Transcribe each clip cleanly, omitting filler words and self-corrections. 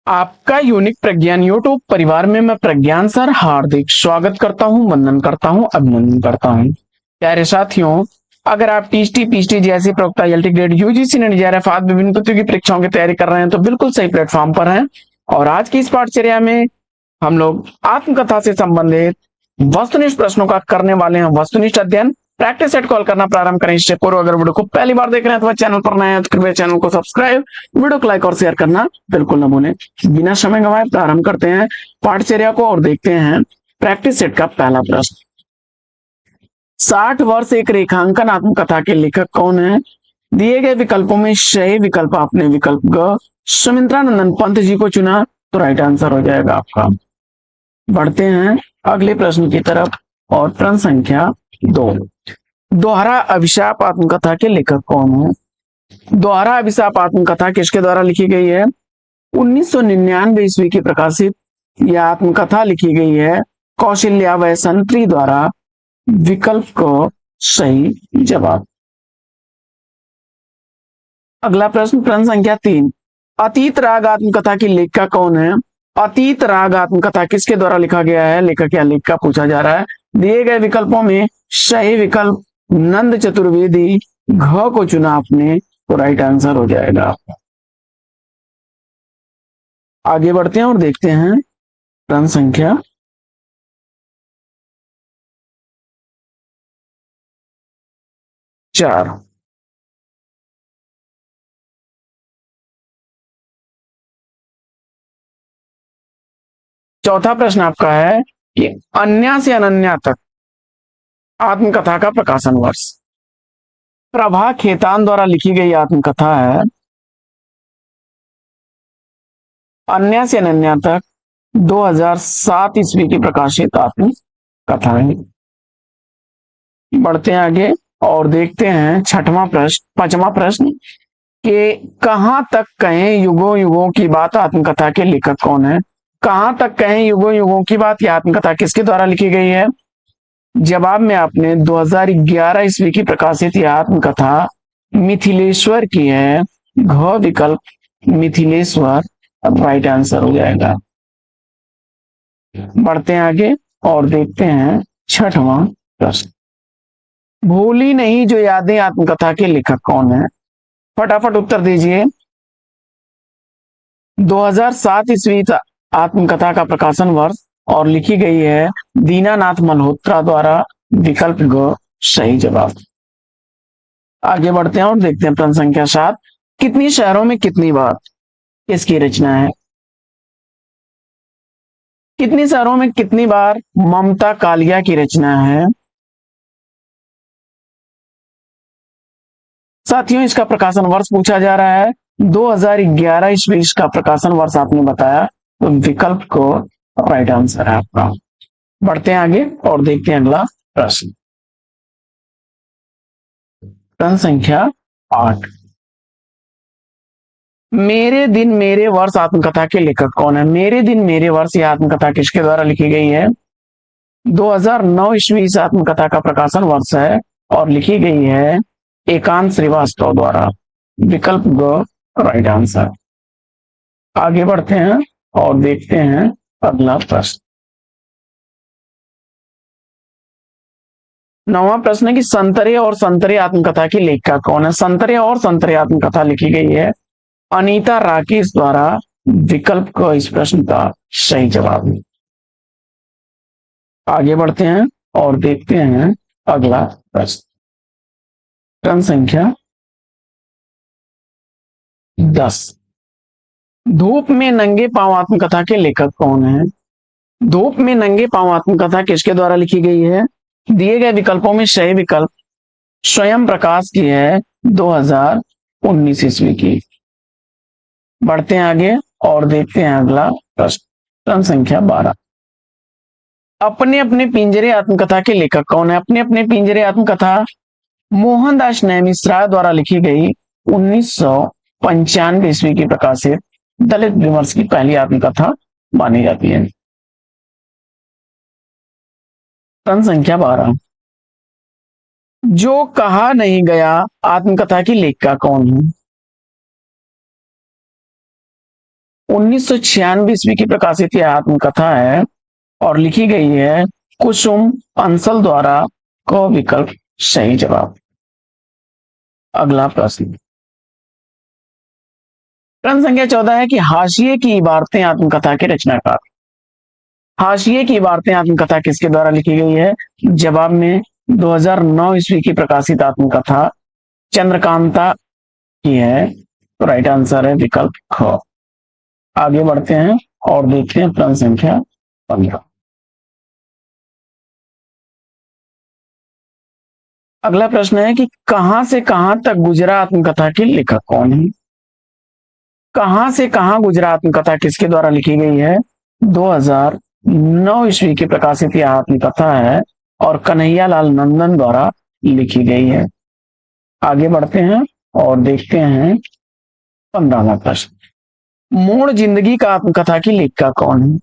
आपका यूनिक प्रज्ञान यूट्यूब परिवार में मैं प्रज्ञान सर हार्दिक स्वागत करता हूं, वंदन करता हूं, अभिनंदन करता हूं। प्यारे साथियों, अगर आप टीएसटी पीएचडी जैसी प्रवक्ता LT grade UGC net JRF आदि विभिन्न प्रतियोगी परीक्षाओं की तैयारी कर रहे हैं तो बिल्कुल सही प्लेटफॉर्म पर हैं। और आज की इस पाठचर्या में हम लोग आत्मकथा से संबंधित वस्तुनिष्ठ प्रश्नों का करने वाले हैं। वस्तुनिष्ठ अध्ययन प्रैक्टिस सेट कॉल करना प्रारंभ करें। इससे पूर्व अगर वीडियो को पहली बार देख रहे हैं तो चैनल पर नए हैं तो कृपया चैनल को सब्सक्राइब, वीडियो को लाइक और शेयर करना बिल्कुल न भूलें। बिना समय गंवाए प्रारंभ करते हैं पाठचर्या को और देखते हैं प्रैक्टिस सेट का पहला प्रश्न। 60 वर्ष एक रेखांकन आत्मकथा के लेखक कौन है? दिए गए विकल्पों में सही विकल्प आपने विकल्प ग सुमित्रानंदन पंत जी को चुना तो राइट आंसर हो जाएगा आपका। बढ़ते हैं अगले प्रश्न की तरफ और प्रश्न संख्या 2। दोहरा अभिशाप आत्मकथा के लेखक कौन है? दोहरा अभिशाप आत्मकथा किसके द्वारा लिखी गई है? 1999 ईस्वी की प्रकाशित यह आत्मकथा लिखी गई है कौशल्या वैसंत्री द्वारा। विकल्प को सही जवाब। अगला प्रश्न प्रश्न संख्या 3। अतीत राग आत्मकथा की लेखिका कौन है? अतीत राग आत्मकथा किसके द्वारा लिखा गया है? लेखक या लेखिका पूछा जा रहा है। दिए गए विकल्पों में सही विकल्प नंद चतुर्वेदी घ को चुना आपने तो राइट आंसर हो जाएगा आपका। आगे बढ़ते हैं और देखते हैं प्रश्न संख्या 4। चौथा प्रश्न आपका है कि अन्या से अनन्या तक आत्मकथा का प्रकाशन वर्ष। प्रभा खेतान द्वारा लिखी गई आत्मकथा है। अन्या से अनन्या तक 2007 ईस्वी की प्रकाशित आत्मकथा है। बढ़ते हैं आगे और देखते हैं पांचवा प्रश्न कि कहां तक कहें युगों युगों की बात आत्मकथा के लेखक कौन है? कहां तक कहें युगों युगों की बात यह आत्मकथा किसके द्वारा लिखी गई है? जवाब में आपने 2011 ईस्वी की प्रकाशित यह आत्मकथा मिथिलेश्वर की है। घ विकल्प मिथिलेश्वर राइट आंसर हो जाएगा। बढ़ते हैं आगे और देखते हैं छठवां प्रश्न। भूली नहीं जो यादें आत्मकथा के लेखक कौन है? फटाफट उत्तर दीजिए। 2007 ईस्वी आत्मकथा का प्रकाशन वर्ष और लिखी गई है दीनानाथ मल्होत्रा द्वारा। विकल्प ग सही जवाब। आगे बढ़ते हैं और देखते हैं प्रश्न संख्या 7। कितनी शहरों में कितनी बात इसकी रचना है? कितनी शहरों में कितनी बार ममता कालिया की रचना है? साथियों, इसका प्रकाशन वर्ष पूछा जा रहा है 2011 ईस्वी का प्रकाशन वर्ष आपने बताया तो विकल्प को राइट आंसर है आपका। बढ़ते हैं आगे और देखते हैं अगला प्रश्न। प्रश्न संख्या 8। मेरे दिन मेरे वर्ष आत्मकथा के लेखक कौन है? मेरे दिन मेरे वर्ष यह आत्मकथा किसके द्वारा लिखी गई है? 2009 ईस्वी इस आत्मकथा का प्रकाशन वर्ष है और लिखी गई है एकांत श्रीवास्तव द्वारा। विकल्प ग राइट आंसर। आगे बढ़ते हैं और देखते हैं अगला प्रश्न। 9वां प्रश्न है कि संतरे और संतरे आत्मकथा की लेखिका कौन है? संतरे और संतरे आत्मकथा लिखी गई है अनीता राकेश द्वारा। विकल्प को इस प्रश्न का सही जवाब है। आगे बढ़ते हैं और देखते हैं अगला प्रश्न। प्रश्न संख्या 10। धूप में नंगे पांव आत्मकथा के लेखक कौन है? धूप में नंगे पांव आत्मकथा किसके द्वारा लिखी गई है? दिए गए विकल्पों में सही विकल्प स्वयं प्रकाश की है 2019 ईस्वी की। बढ़ते हैं आगे और देखते हैं अगला प्रश्न। प्रश्न संख्या 12। अपने अपने पिंजरे आत्मकथा के लेखक कौन है? अपने अपने पिंजरे आत्मकथा मोहनदास नैमिषारद द्वारा लिखी गई 1995 ईस्वी की प्रकाशित दलित विमर्श की पहली आत्मकथा मानी जाती है। प्रश्न संख्या 12। जो कहा नहीं गया आत्मकथा की लेखिका कौन है? 1996 ईस्वी की प्रकाशित यह आत्मकथा है और लिखी गई है कुसुम अंसल द्वारा। क विकल्प सही जवाब। अगला प्रश्न, प्रश्न संख्या 14 है कि हाशिए की इबारतें आत्मकथा के रचनाकार। हाशिए की इबारतें आत्मकथा किसके द्वारा लिखी गई है? जवाब में 2009 ईस्वी की प्रकाशित आत्मकथा चंद्रकांता की है। तो राइट आंसर है विकल्प ख। आगे बढ़ते हैं और देखते हैं प्रश्न संख्या 15। अगला प्रश्न है कि कहां से कहां तक गुजरा आत्मकथा के लेखक कौन है? कहां से कहां गुजरा आत्मकथा किसके द्वारा लिखी गई है? 2009 ईस्वी की प्रकाशित यह आत्मकथा है और कन्हैया लाल नंदन द्वारा लिखी गई है। आगे बढ़ते हैं और देखते हैं 15वां प्रश्न, मोड़ जिंदगी का आत्मकथा की लेखिका कौन है?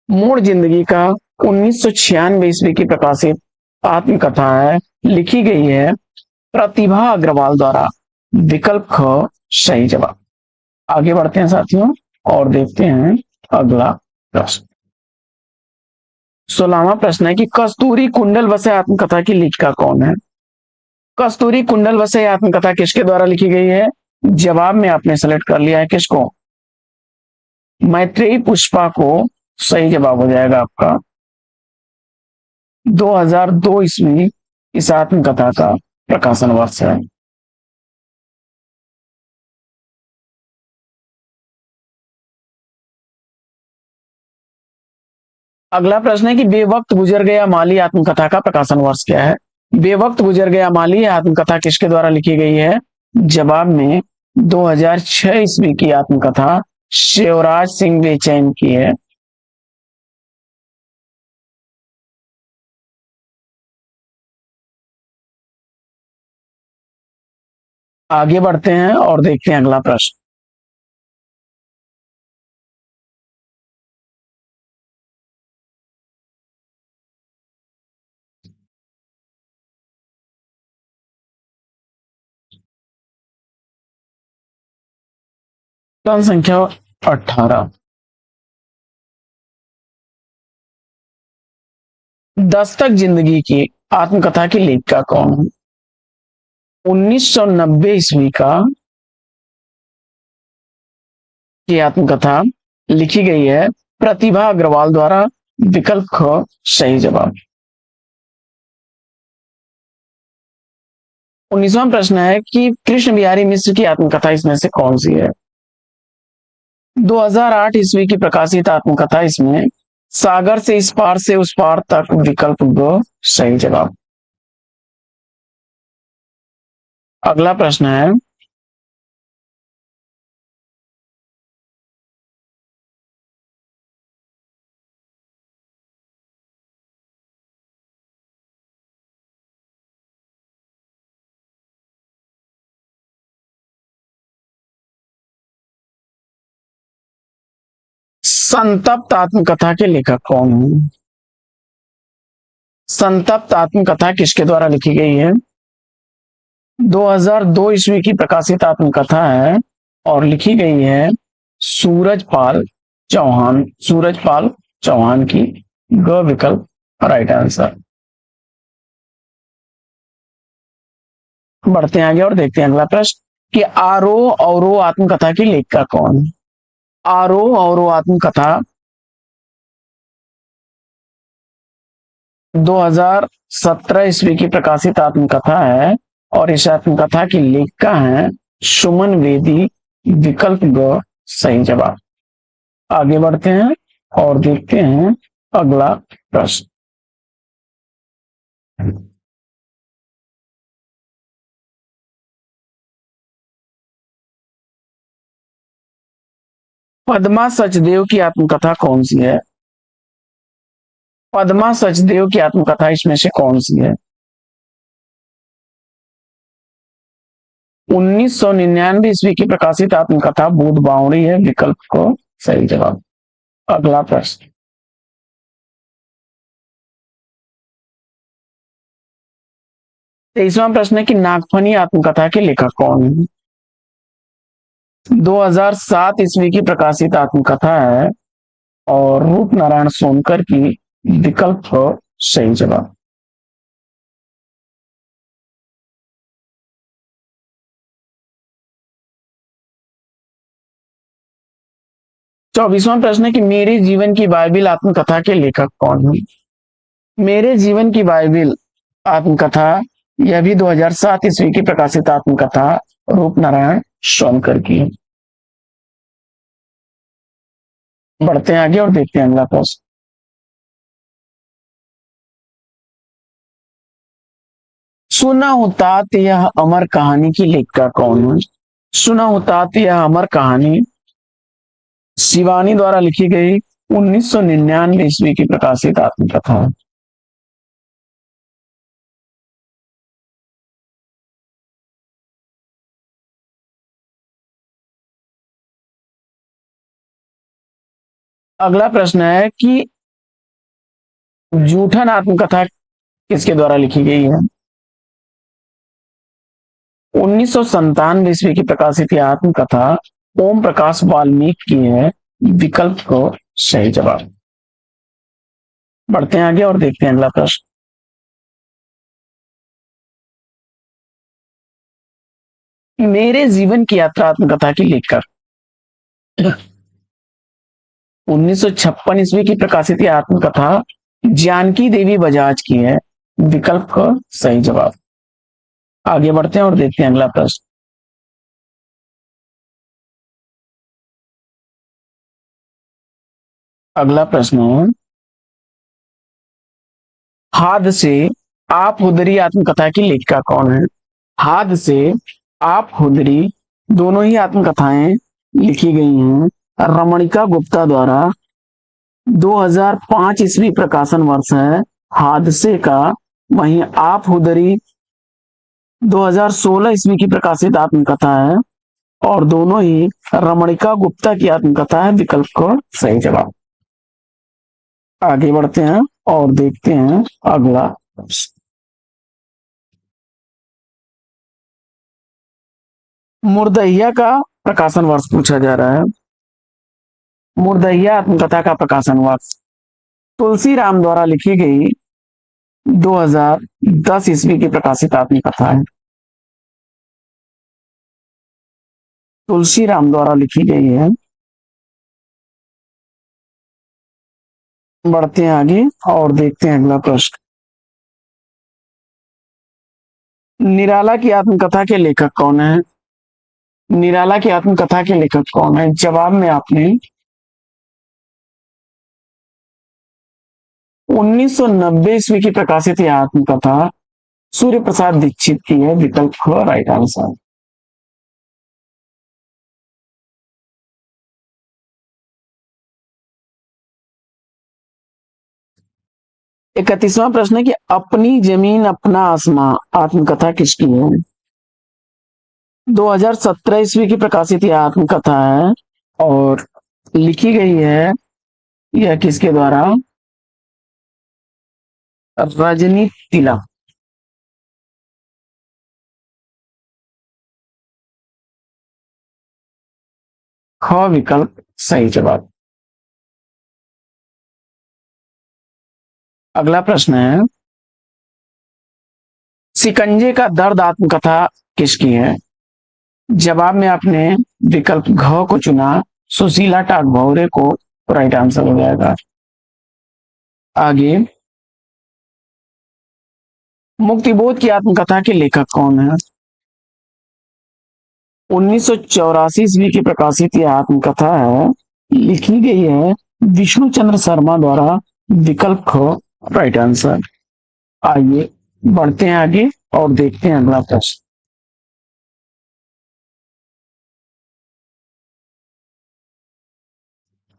मोड़ जिंदगी का 1996 ईस्वी की प्रकाशित आत्मकथा है, लिखी गई है प्रतिभा अग्रवाल द्वारा। विकल्प ख सही जवाब। आगे बढ़ते हैं साथियों और देखते हैं अगला प्रश्न। 16वां प्रश्न है कि कस्तूरी कुंडल वसे आत्मकथा की लेखिका कौन है? कस्तूरी कुंडल वसे आत्मकथा किसके द्वारा लिखी गई है? जवाब में आपने सेलेक्ट कर लिया है किसको? मैत्रेयी पुष्पा को। सही जवाब हो जाएगा आपका। 2002 ईस्वी इस आत्मकथा का प्रकाशन वर्ष है। अगला प्रश्न है कि बेवक्त गुजर गया माली आत्मकथा का प्रकाशन वर्ष क्या है? बेवक्त गुजर गया माली आत्मकथा किसके द्वारा लिखी गई है? जवाब में 2006 ईस्वी की आत्मकथा शिवराज सिंह बेचैन की है। आगे बढ़ते हैं और देखते हैं अगला प्रश्न। प्रश्न संख्या 18, दस्तक जिंदगी की आत्मकथा की लेखिका कौन है? 1990 ईस्वी का की आत्मकथा लिखी गई है प्रतिभा अग्रवाल द्वारा। विकल्प ख सही जवाब। 19वां प्रश्न है कि कृष्ण बिहारी मिश्र की आत्मकथा इसमें से कौन सी है? 2008 ईस्वी की प्रकाशित आत्मकथा इसमें सागर से इस पार से उस पार तक। विकल्प ग सही जवाब। अगला प्रश्न है, संतप्त आत्मकथा के लेखक कौन है? संतप्त आत्मकथा किसके द्वारा लिखी गई है? 2002 ईस्वी की प्रकाशित आत्मकथा है और लिखी गई है सूरजपाल चौहान। सूरजपाल चौहान की। ग विकल्प राइट आंसर। बढ़ते हैं आगे और देखते हैं अगला प्रश्न कि आरोह अवरोह आत्मकथा की लेखिका कौन है? आरोह अवरोह आत्मकथा 2017 ईस्वी की प्रकाशित आत्मकथा है और इस आत्मकथा की लेखिका है सुमन वेदी। विकल्प ग सही जवाब। आगे बढ़ते हैं और देखते हैं अगला प्रश्न। पद्मा सचदेव की आत्मकथा कौन सी है? पद्मा सचदेव की आत्मकथा इसमें से कौन सी है? 1999 ईस्वी की प्रकाशित आत्मकथा बूढ़ बावड़ी है। विकल्प को सही जवाब। अगला प्रश्न, 23वां प्रश्न है कि नागफनी आत्मकथा के लेखक कौन है? 2007 ईस्वी की प्रकाशित आत्मकथा है और रूप नारायण सोनकर की। विकल्प सही जवाब। 24वां प्रश्न है कि मेरे जीवन की बाइबिल आत्मकथा के लेखक कौन है। मेरे जीवन की बाइबिल आत्मकथा, यह भी 2007 ईस्वी की प्रकाशित आत्मकथा रूप नारायण सोनकर की है। बढ़ते हैं आगे और देखते हैं अगला प्रश्न। सुना हूं तात यह अमर कहानी की लेखिका कौन है। सुना हूं तात यह अमर कहानी शिवानी द्वारा लिखी गई 1999 ईस्वी की प्रकाशित आत्मकथा है। अगला प्रश्न है कि जूठन आत्मकथा किसके द्वारा लिखी गई है। 1997 ईस्वी की प्रकाशित यह आत्मकथा ओम प्रकाश वाल्मीकि की है। विकल्प को सही जवाब। बढ़ते हैं आगे और देखते हैं अगला प्रश्न। मेरे जीवन की यात्रा आत्मकथा की लेखक 1956 ईस्वी की प्रकाशित यह आत्मकथा जानकी देवी बजाज की है। विकल्प का सही जवाब। आगे बढ़ते हैं और देखते हैं अगला प्रश्न। अगला प्रश्न है, हाथ से आप हुदरी आत्मकथा की लेखिका कौन है। हाथ से आप हुदरी दोनों ही आत्मकथाएं लिखी गई हैं रमणिका गुप्ता द्वारा। 2005 ईस्वी प्रकाशन वर्ष है हादसे का। वहीं आप हुदरी 2016 ईस्वी की प्रकाशित आत्मकथा है और दोनों ही रमणिका गुप्ता की आत्मकथा है। विकल्प को सही जवाब। आगे बढ़ते हैं और देखते हैं अगला प्रश्न। मुर्दहिया का प्रकाशन वर्ष पूछा जा रहा है। मुर्दहिया आत्मकथा का प्रकाशन वर्ष तुलसी राम द्वारा लिखी गई 2010 ईस्वी की प्रकाशित आत्मकथा है। तुलसी राम द्वारा लिखी गई है। बढ़ते हैं आगे और देखते हैं अगला प्रश्न। निराला की आत्मकथा के लेखक कौन है। निराला की आत्मकथा के लेखक कौन है। जवाब में आपने 1990 ईस्वी की प्रकाशित यह आत्मकथा सूर्य प्रसाद दीक्षित की है। विकल्प हो राइट आंसर। 31वां प्रश्न है कि अपनी जमीन अपना आसमां आत्मकथा किसकी है। 2017 ईस्वी की प्रकाशित यह आत्मकथा है और लिखी गई है यह किसके द्वारा। रजनी तिलक। ख विकल्प सही जवाब। अगला प्रश्न है, शिकंजे का दर्द आत्मकथा किसकी है। जवाब में आपने विकल्प घ को चुना। सुशीला टागभौरे को राइट आंसर हो जाएगा। आगे, मुक्तिबोध की आत्मकथा के लेखक कौन है। 1984 ईस्वी की प्रकाशित यह आत्मकथा है। लिखी गई है विष्णु चंद्र शर्मा द्वारा। विकल्प ख राइट आंसर। आइए बढ़ते हैं आगे और देखते हैं अगला प्रश्न।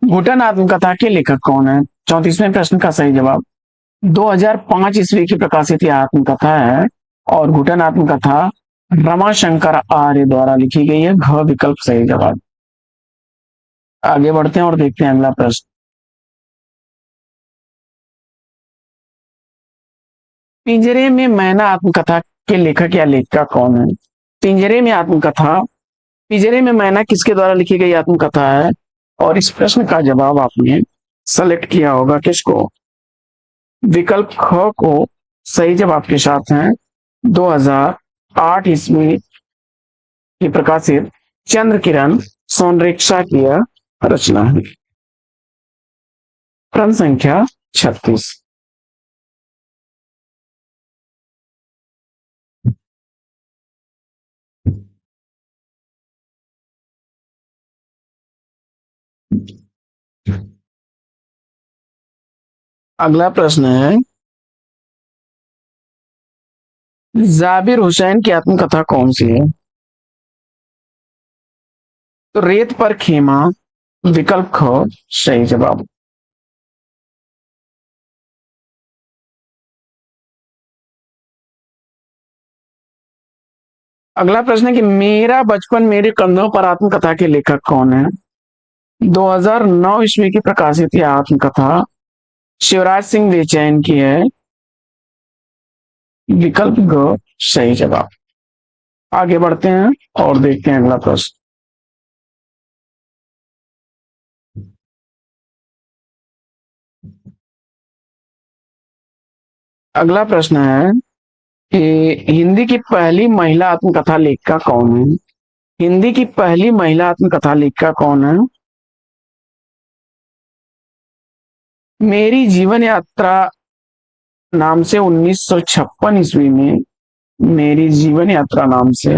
घुटन आत्मकथा के लेखक कौन है। 34वें प्रश्न का सही जवाब 2005 ईस्वी की प्रकाशित यह आत्मकथा है और घुटन आत्मकथा रमाशंकर आर्य द्वारा लिखी गई है। घ विकल्प सही जवाब। आगे बढ़ते हैं और देखते हैं अगला प्रश्न। पिंजरे में मैना आत्मकथा के लेखक या लेखिका कौन है। पिंजरे में आत्मकथा पिंजरे में मैना किसके द्वारा लिखी गई आत्मकथा है? और इस प्रश्न का जवाब आपने सेलेक्ट किया होगा किसको? विकल्प ख को सही जवाब के साथ है 2008 ईस्वी की प्रकाशित चंद्र किरण सोनरेखा की यह रचना है। प्रश्न संख्या 36। अगला प्रश्न है, जाबिर हुसैन की आत्मकथा कौन सी है? तो रेत पर खेमा, विकल्प ख सही जवाब। अगला प्रश्न है कि मेरा बचपन मेरे कंधों पर आत्मकथा के लेखक कौन है? 2009 ईस्वी की प्रकाशित यह आत्मकथा शिवराज सिंह बेचैन की है, विकल्प ग सही जवाब। आगे बढ़ते हैं और देखते हैं अगला प्रश्न। अगला प्रश्न है कि हिंदी की पहली महिला आत्मकथा लेखिका कौन है? हिंदी की पहली महिला आत्मकथा लेखिका कौन है? मेरी जीवन यात्रा नाम से 1956 ईस्वी में मेरी जीवन यात्रा नाम से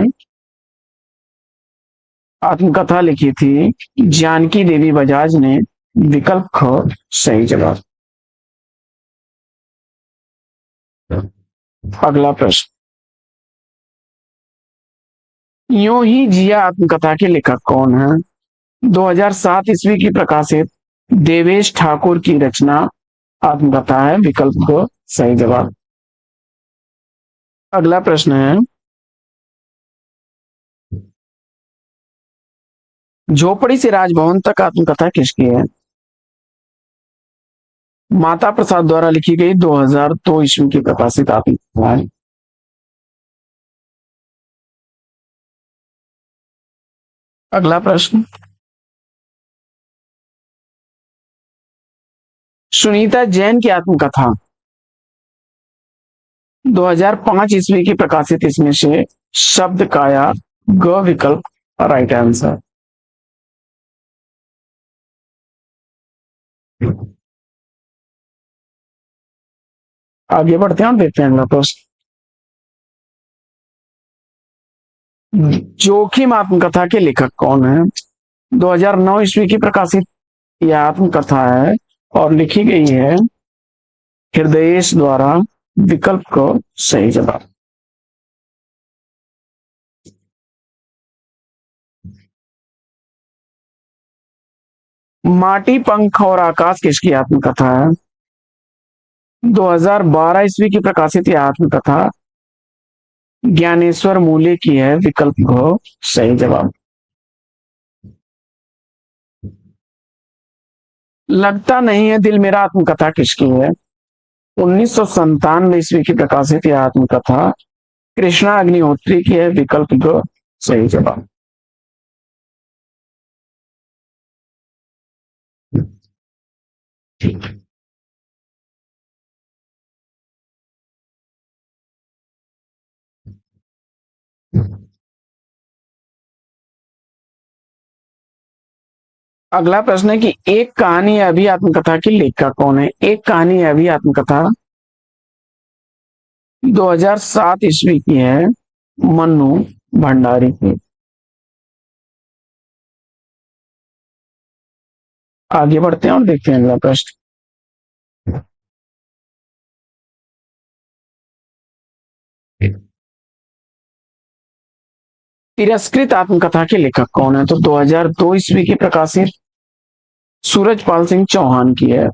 आत्मकथा लिखी थी जानकी देवी बजाज ने, विकल्प ख सही जवाब। अगला प्रश्न, यूं ही जिया आत्मकथा के लेखक कौन है? 2007 ईस्वी की प्रकाशित देवेश ठाकुर की रचना आत्मकथा है, विकल्प ग सही जवाब। अगला प्रश्न है, झोपड़ी से राजभवन तक आत्मकथा किसकी है? माता प्रसाद द्वारा लिखी गई 2002 ईस्वी की प्रकाशित आत्मकथा है। अगला प्रश्न, सुनीता जैन की आत्मकथा 2005 ईस्वी की प्रकाशित इसमें से शब्द काया ग विकल्प राइट आंसर। आगे बढ़ते हैं और देखते हैं अगला प्रश्न, जोखिम आत्मकथा के लेखक कौन है? 2009 ईस्वी की प्रकाशित यह आत्मकथा है और लिखी गई है हृदयेश द्वारा, विकल्प को सही जवाब। माटी पंख और आकाश किसकी आत्मकथा है? 2012 ईस्वी की प्रकाशित यह आत्मकथा ज्ञानेश्वर मूले की है, विकल्प को सही जवाब। लगता नहीं है दिल मेरा आत्मकथा किसकी है? 1997 ईस्वी की प्रकाशित यह आत्मकथा कृष्णा अग्निहोत्री की है, विकल्प को सही जवाब। अगला प्रश्न है कि एक कहानी है अभी आत्मकथा की लेखक कौन है? एक कहानी है अभी आत्मकथा 2007 ईस्वी की है, मन्नू भंडारी की। आगे बढ़ते हैं और देखते हैं अगला प्रश्न, तिरस्कृत आत्मकथा के लेखक कौन है? तो 2002 ईस्वी की प्रकाशित सूरजपाल सिंह चौहान की है।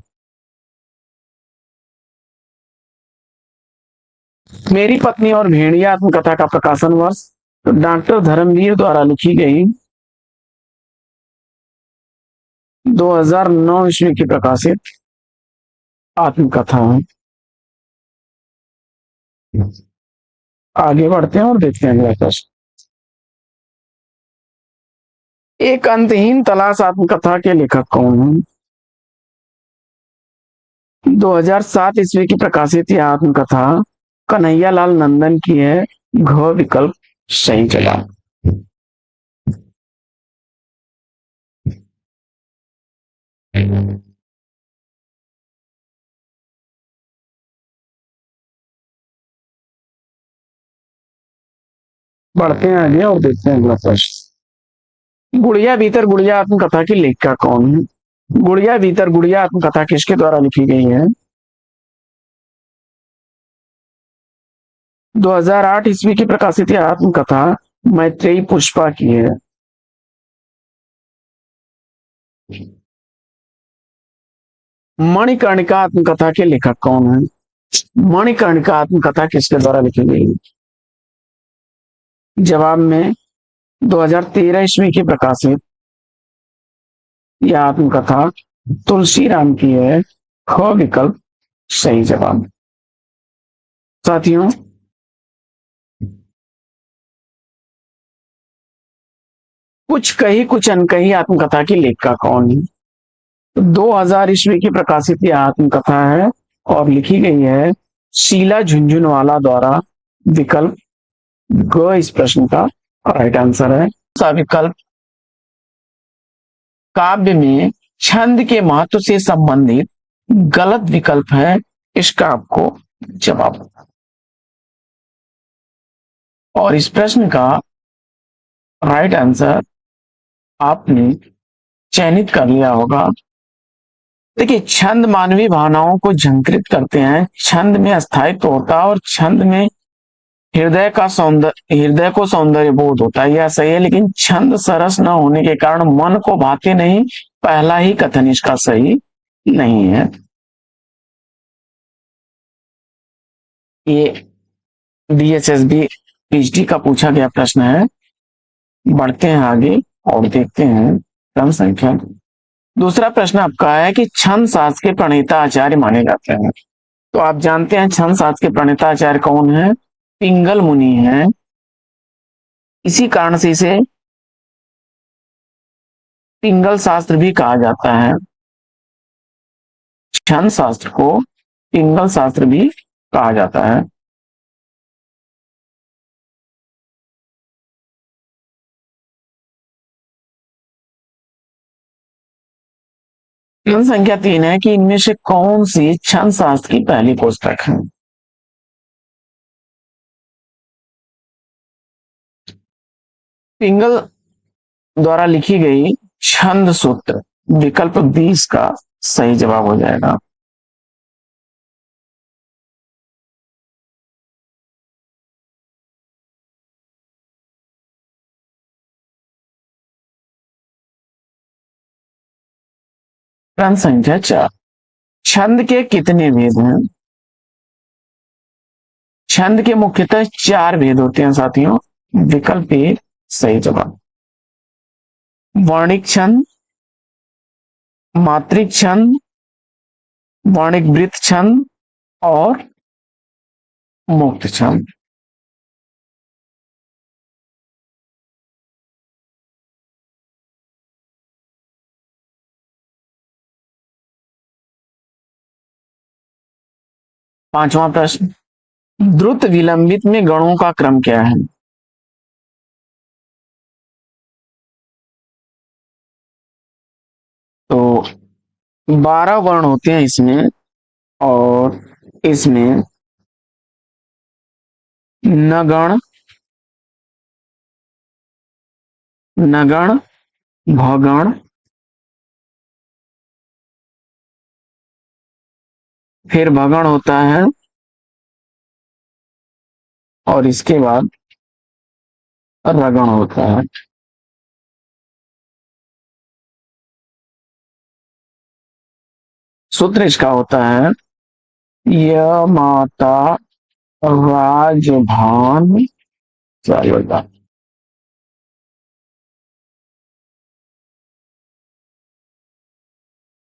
मेरी पत्नी और भेड़िया आत्मकथा का प्रकाशन वर्ष तो डॉक्टर धर्मवीर द्वारा लिखी गई 2009 ईस्वी की प्रकाशित आत्मकथा है। आगे बढ़ते हैं और देखते हैं अगला प्रश्न, एक अंतहीन तलाश आत्मकथा के लेखक कौन हैं? 2007 ईस्वी की प्रकाशित यह आत्मकथा कन्हैया लाल नंदन की है। घ विकल्प सही जवाब। बढ़ते हैं आगे और देखते हैं अगला प्रश्न। गुड़िया भीतर गुड़िया आत्मकथा की लेखिका कौन है? गुड़िया भीतर गुड़िया आत्मकथा किसके द्वारा लिखी गई है? 2008 ईस्वी की प्रकाशित यह आत्मकथा मैत्रेयी पुष्पा की है। मणिकर्णिका आत्मकथा के लेखक कौन है? मणिकर्णिका आत्मकथा किसके द्वारा लिखी गई है? जवाब में 2013 ईस्वी की प्रकाशित यह आत्मकथा तुलसीराम की है। ख विकल्प सही जवाब। साथियों, कुछ कही कुछ अनकही आत्मकथा की लेखिका कौन है? 2000 ईस्वी की प्रकाशित यह आत्मकथा है और लिखी गई है शीला झुंझुनवाला द्वारा। विकल्प ग इस प्रश्न का राइट आंसर है। सा विकल्प काव्य में छंद के महत्व से संबंधित गलत विकल्प है। इसका आपको जवाब, और इस प्रश्न का राइट आंसर आपने चयनित कर लिया होगा। देखिए, छंद मानवीय भावनाओं को झंकृत करते हैं, छंद में स्थायित्व होता है और छंद में हृदय को सौंदर्य बोध होता है, यह सही है। लेकिन छंद सरस न होने के कारण मन को भाते नहीं, पहला ही कथन इसका सही नहीं है। ये DSSB PhD का पूछा गया प्रश्न है। बढ़ते हैं आगे और देखते हैं क्रम संख्या। दूसरा प्रश्न आपका है कि छंद शास्त्र के प्रणेता आचार्य माने जाते हैं। तो आप जानते हैं छंद शास्त्र के प्रणेता आचार्य कौन है? पिंगल मुनि है। इसी कारण से इसे पिंगल शास्त्र भी कहा जाता है। छंद शास्त्र को पिंगल शास्त्र भी कहा जाता है। प्रश्न संख्या 3 है कि इनमें से कौन सी छंद शास्त्र की पहली पुस्तक है? पिंगल द्वारा लिखी गई छंद सूत्र, विकल्प 20 का सही जवाब हो जाएगा। प्रश्न संख्या 4, छंद के कितने भेद हैं? छंद के मुख्यतः 4 भेद होते हैं साथियों। विकल्प ए सही जवाब। वर्णिक छंद, मात्रिक छंद, वर्णिक वृत्त छंद और मुक्त छंद। पांचवा प्रश्न, द्रुत विलंबित में गणों का क्रम क्या है? तो 12 वर्ण होते हैं इसमें, और इसमें नगण, नगण, भगण, फिर भगण होता है और इसके बाद रगण होता है। सूत्र इसका होता है य माता राजभान, सॉरी बेटा,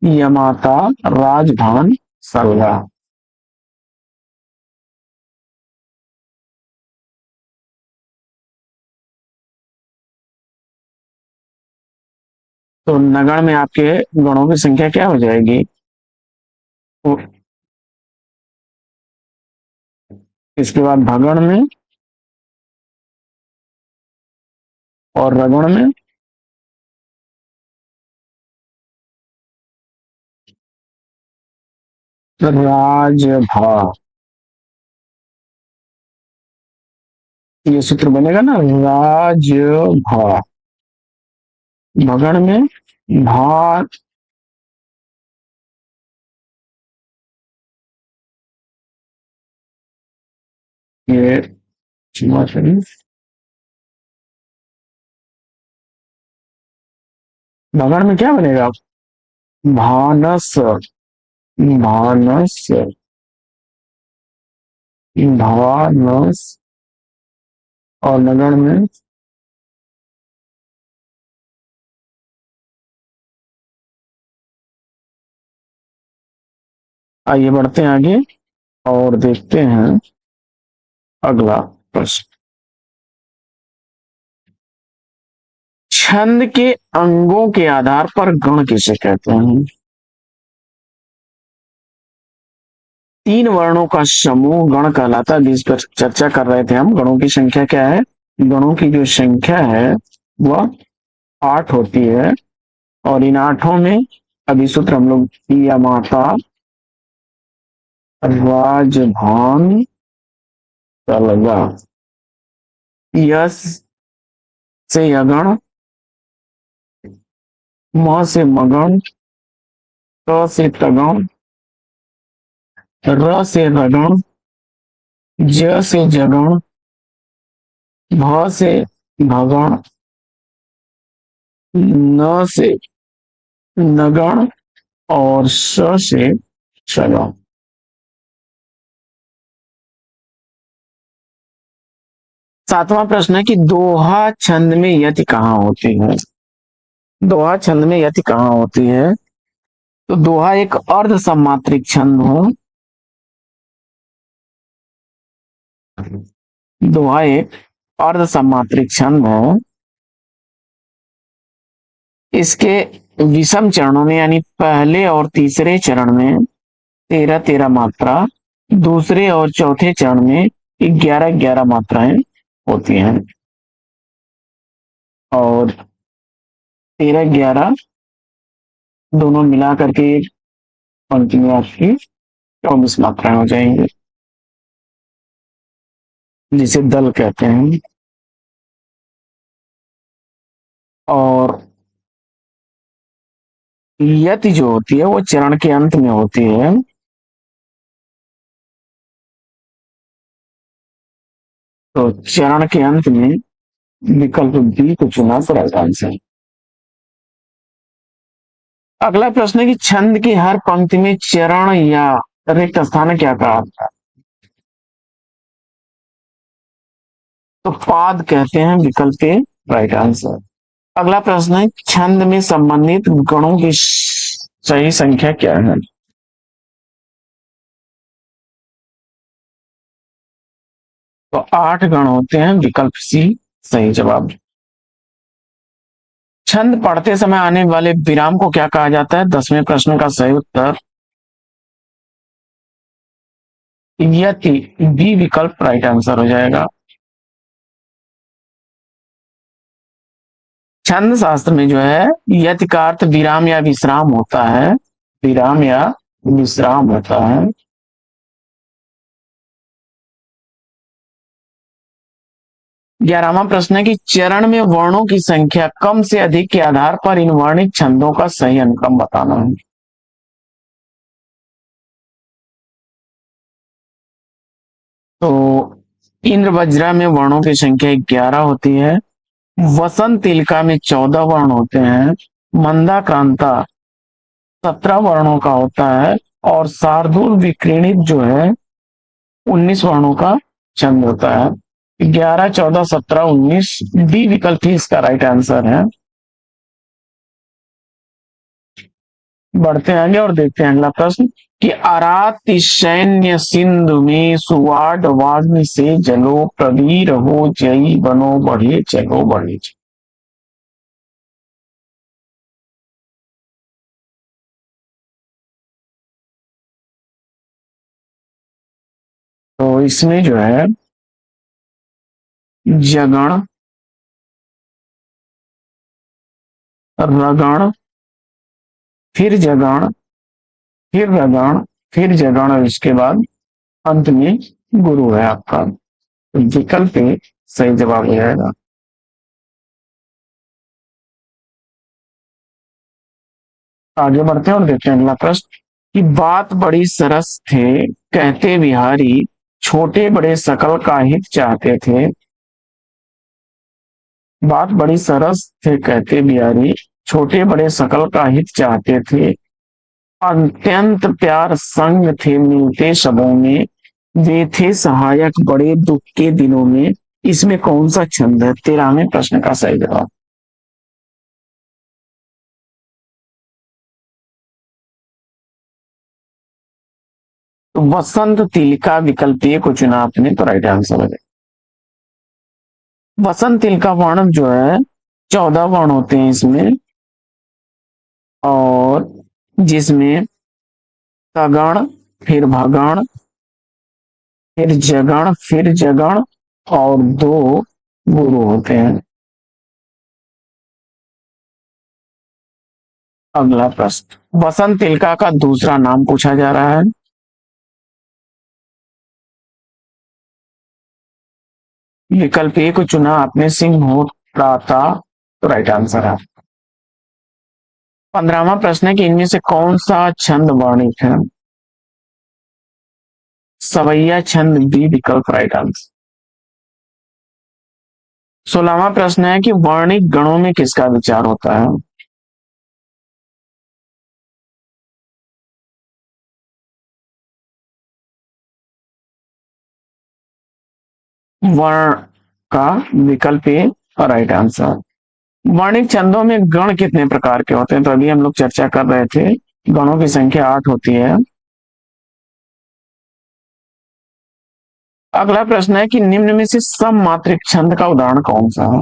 यमाता राजभान सलगा। तो नगण में आपके गणों की संख्या क्या हो जाएगी? तो इसके बाद भगण में और रगण में राजभा, ये सूत्र बनेगा ना, राजभा। भगण में भा, ये भगण में क्या बनेगा? भानस, भानस, भानस। और नगण में आइए बढ़ते हैं आगे और देखते हैं अगला प्रश्न। छंद के अंगों के आधार पर गण किसे कहते हैं? तीन वर्णों का समूह गण कहलाता है, जिस पर चर्चा कर रहे थे हम। गणों की संख्या क्या है? गणों की जो संख्या है वह 8 होती है, और इन 8 में अभी सूत्र हम लोग या माता, राजभान, तलगा, यस से यगण, म से मगण, ट से तगण, र से रगण, ज से जगण, भ से भगण, न से नगण, और स से शगण। सातवां प्रश्न है कि दोहा छंद में यति कहाँ होती है? दोहा छंद में यति कहाँ होती है? तो दोहा एक अर्ध सम्मात्रिक छंद हो, दोहा एक अर्ध सम्मात्रिक छंद है। इसके विषम चरणों में यानी पहले और तीसरे चरण में 13-13 मात्रा, दूसरे और चौथे चरण में 11-11 मात्राएं होती हैं, और 13-11 दोनों मिला करके एक पंक्ति में आपकी 24 मात्राएं हो जाएंगी, जिसे दल कहते हैं। और यति जो होती है वो चरण के अंत में होती है, तो चरण के अंत में विकल्प बी को चुना तो राइट आंसर। अगला प्रश्न है कि छंद की हर पंक्ति में चरण या रिक्त स्थान क्या कहा जाता है? तो पाद कहते हैं, विकल्प ए राइट आंसर। अगला प्रश्न है छंद में संबंधित गणों की सही संख्या क्या है? तो 8 गण होते हैं, विकल्प सी सही जवाब। छंद पढ़ते समय आने वाले विराम को क्या कहा जाता है? 10वें प्रश्न का सही उत्तर यति, बी विकल्प राइट आंसर हो जाएगा। छंद शास्त्र में जो है यति का अर्थ विराम या विश्राम होता है, विराम या विश्राम होता है। 11वां प्रश्न है कि चरण में वर्णों की संख्या कम से अधिक के आधार पर इन वर्णित छंदों का सही अनुक्रम बताना है। तो इंद्र वज्रा में वर्णों की संख्या 11 होती है, वसंत तिलका में 14 वर्ण होते हैं, मंदा क्रांता 17 वर्णों का होता है, और शार्दूल विक्रीणित जो है 19 वर्णों का छंद होता है। 11, 14, 17, 19, डी विकल्प ही इसका राइट आंसर है। बढ़ते हैं आगे और देखते हैं अगला प्रश्न कि अराति सैन्य सिंधु में सुवाड वाग्नि से जलो प्रवीर हो जई बनो बढ़े चलो बढ़े। इसमें जो है जगण, रगण, फिर जगण, फिर रगण, फिर जगण और इसके बाद अंत में गुरु है आपका। तो विकल्प ए सही जवाब हो जाएगा। आगे बढ़ते हैं और देखते हैं अगला प्रश्न कि बात बड़ी सरस थे कहते बिहारी, छोटे बड़े सकल का हित चाहते थे। बात बड़ी सरस थे कहते बिहारी, छोटे बड़े सकल का हित चाहते थे। अत्यंत प्यार संग थे मिलते सबों में, वे थे सहायक बड़े दुख के दिनों में। इसमें कौन सा छंद है? 13वें प्रश्न का सही जवाब। तो वसंत तिलका विकल्प ए को चुना आपने तो राइट आंसर है। वसंत तिलका वर्ण जो है 14 वर्ण होते हैं इसमें, और जिसमें सगण, फिर भगण, फिर जगण, फिर जगण और 2 गुरु होते हैं। अगला प्रश्न वसंत तिलका का दूसरा नाम पूछा जा रहा है। विकल्प ए को चुना आपने सिंह प्राता तो राइट आंसर है। 15वां प्रश्न है कि इनमें से कौन सा छंद वर्णित है? सवैया छंद बी विकल्प राइट आंसर। 16वां प्रश्न है कि वर्णिक गणों में किसका विचार होता है? वर्ण का विकल्प ए राइट आंसर। वर्णिक छंदों में गण कितने प्रकार के होते हैं? तो अभी हम लोग चर्चा कर रहे थे, गणों की संख्या 8 होती है। अगला प्रश्न है कि निम्न में से सममात्रिक छंद का उदाहरण कौन सा है?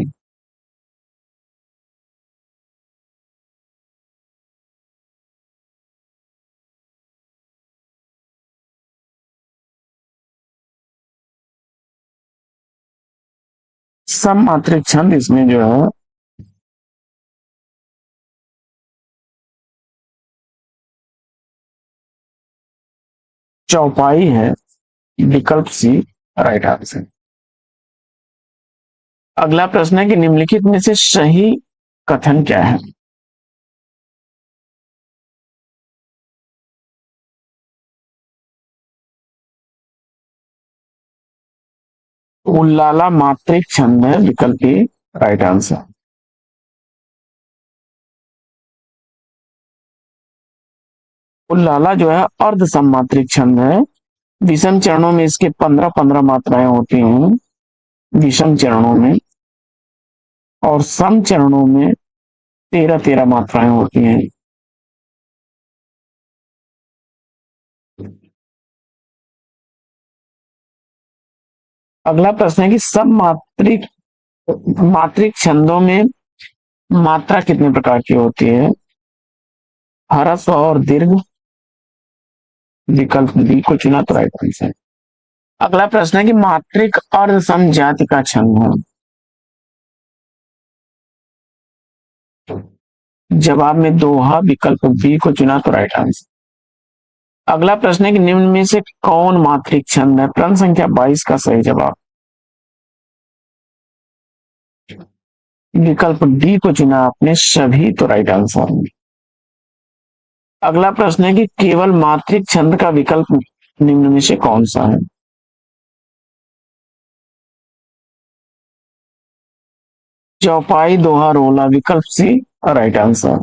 सममात्रिक छंद इसमें जो है चौपाई है, विकल्प सी राइट आंसर। अगला प्रश्न है कि निम्नलिखित में से सही कथन क्या है? उल्लाला मात्रिक छंद है, विकल्प ए राइट आंसर। उल्लाला जो है अर्ध सममात्रिक छंद है। विषम चरणों में इसके 15-15 मात्राएं होती हैं विषम चरणों में, और सम चरणों में 13-13 मात्राएं होती हैं। अगला प्रश्न है कि सब मात्रिक मात्रिक छंदों में मात्रा कितने प्रकार की होती है? ह्रस्व और दीर्घ, विकल्प बी को चुना तो राइट आंसर। अगला प्रश्न है कि मात्रिक अर्ध सम जाति का छंद है। जवाब में दोहा, विकल्प बी को चुना तो राइट आंसर। अगला प्रश्न है कि निम्न में से कौन मात्रिक छंद है? प्रश्न संख्या 22 का सही जवाब। विकल्प डी को चुना आपने सभी तो राइट आंसर। अगला प्रश्न है कि केवल मात्रिक छंद का विकल्प निम्न में से कौन सा है? चौपाई, दोहा, रोला, विकल्प सी राइट आंसर।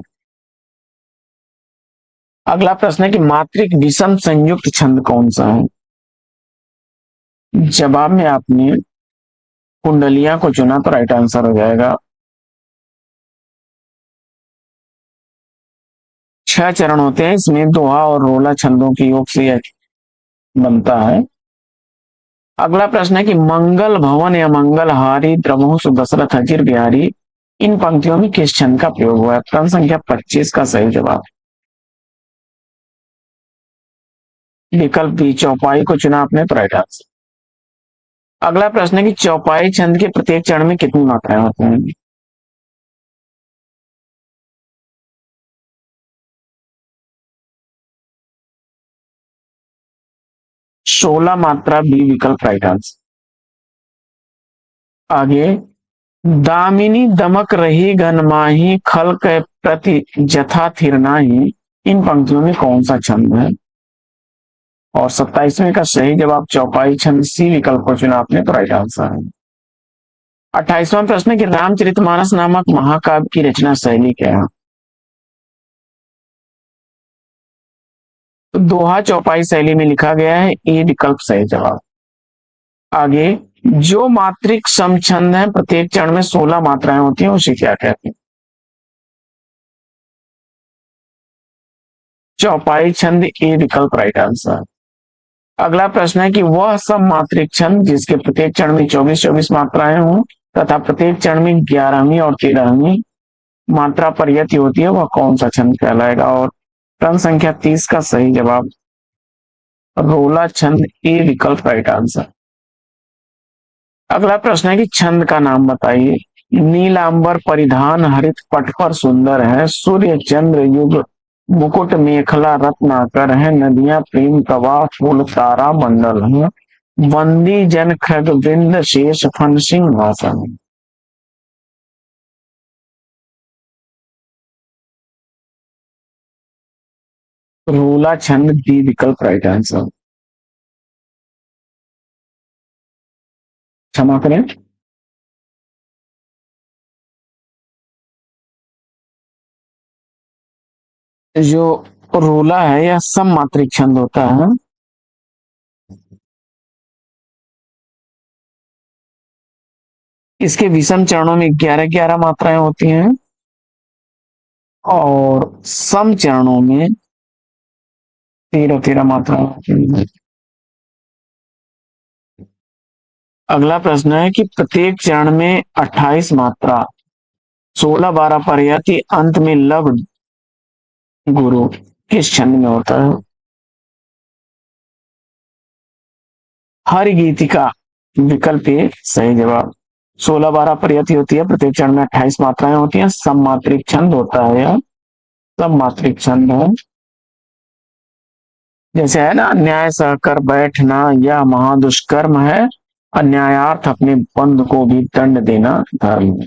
अगला प्रश्न है कि मात्रिक विषम संयुक्त छंद कौन सा है? जवाब में आपने कुंडलियां को चुना तो राइट आंसर हो जाएगा। 6 चरण होते हैं इसमें, दोहा और रोला छंदों की योग से यह बनता है। अगला प्रश्न है कि मंगल भवन या मंगल हारी द्रवहु सुदशरथ अजीर बिहारी, इन पंक्तियों में किस छंद का प्रयोग हुआ है? प्रश्न संख्या 25 का सही जवाब। विकल्प बी चौपाई को चुना आपने तो राइट आंसर। अगला प्रश्न है कि चौपाई छंद के प्रत्येक चरण में कितनी मात्राएं होती हैं? 16 मात्रा, बी विकल्प राइट आंसर। आगे, दामिनी दमक रही घन माही खल के प्रति जथा थिर नाही, इन पंक्तियों में कौन सा छंद है? और 27वें का सही जवाब चौपाई छंद, सी विकल्प को चुना आपने तो राइट आंसर है। 28वां प्रश्न है कि रामचरितमानस नामक महाकाव्य की रचना शैली क्या है? तो दोहा चौपाई शैली में लिखा गया है, ए विकल्प सही जवाब। आगे, जो मात्रिक समछंद है प्रत्येक चरण में 16 मात्राएं होती हैं, उसे क्या कहते हैं? चौपाई छंद, ए विकल्प राइट आंसर। अगला प्रश्न है कि वह सब मात्रिक छंद जिसके प्रत्येक चरण में 24-24 मात्राएं हों तथा प्रत्येक चरण में 11वीं और 13वीं मात्रा पर यति होती है, वह कौन सा छंद कहलाएगा? और क्रम संख्या 30 का सही जवाब रोला छंद, ए विकल्प राइट आंसर। अगला प्रश्न है कि छंद का नाम बताइए। नीलांबर परिधान हरित पट पर सुंदर है, सूर्य चंद्र युग मुकुट मेखला रत्नाकर है, नदियां प्रेम प्रवाह फूल तारा मंडल है, बंदी जन खग बिंद शेष फन सिंहासन। रोला छंद, डी विकल्प राइट आंसर। क्षमा करें। जो रोला है यह सम मात्रिक छंद होता है। इसके विषम चरणों में 11-11 मात्राएं होती हैं और सम चरणों में 13-13 मात्राएं होती हैं। अगला प्रश्न है कि प्रत्येक चरण में 28 मात्रा, 16-12 पर यति, अंत में लघु गुरु किस छंद में होता है? हर गीतिका विकल्प ए सही जवाब। 16-12 पर यति होती है, प्रत्येक चरण में 28 मात्राएं होती हैं, सम मात्रिक छंद होता है यह, सम मात्रिक छंद है। जैसे है ना, न्याय सहकर बैठना यह महादुष्कर्म है, अन्यायार्थ अपने बंधु को भी दंड देना धर्म है।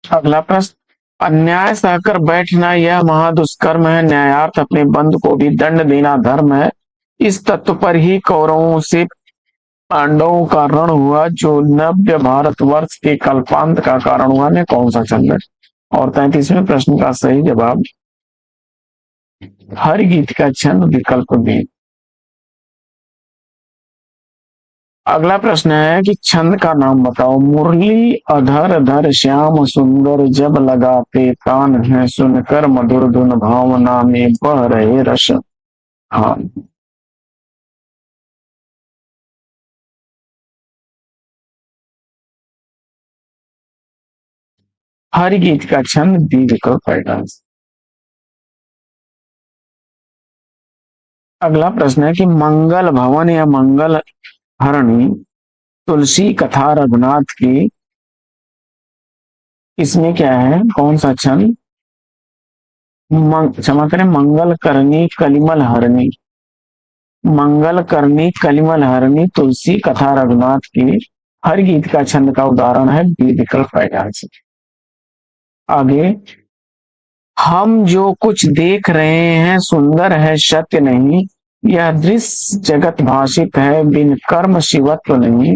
अगला प्रश्न, अन्याय सहकर बैठना यह महादुष्कर्म है, न्यायार्थ अपने बंधु को भी दंड देना धर्म है, इस तत्व पर ही कौरवों से पांडवों का रण हुआ, जो नव्य भारतवर्ष के कल्पांत का कारण हुआ, ने कौन सा छंद है? और 33वें प्रश्न का सही जवाब हर गीत का छंद, विकल्प बी। अगला प्रश्न है कि छंद का नाम बताओ। मुरली अधर धर श्याम सुंदर, जब लगाते कान है सुनकर मधुर धुन, भावना में बह रहे रस। हाँ, हर गीत का छंद, बी विकल्प राइट आंसर। अगला प्रश्न है कि मंगल भवन या मंगल हरणी तुलसी कथा रघुनाथ की, इसमें क्या है, कौन सा छंद? क्षमा करें, मंगल करनी कलिमल हरणी, मंगल करनी कलिमल हरणी तुलसी कथा रघुनाथ की हर गीत का छंद का उदाहरण है, बी विकल्प राइट आंसर। आगे, हम जो कुछ देख रहे हैं सुंदर है सत्य नहीं, यह दृश्य जगत भाषित है बिन कर्म शिवत्व नहीं,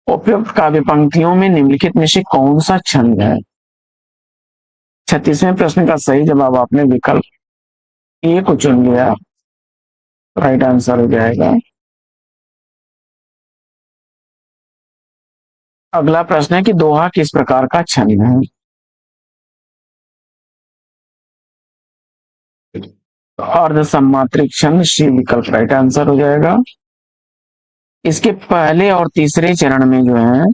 उपयुक्त काव्य पंक्तियों में निम्नलिखित में से कौन सा छंद है? 36वें प्रश्न का सही जवाब आपने विकल्प ए को चुन लिया, राइट आंसर हो जाएगा। अगला प्रश्न है कि दोहा किस प्रकार का छंद है? अर्ध सम्मात्रिक छंद, सी विकल्प राइट आंसर हो जाएगा। इसके पहले और तीसरे चरण में जो है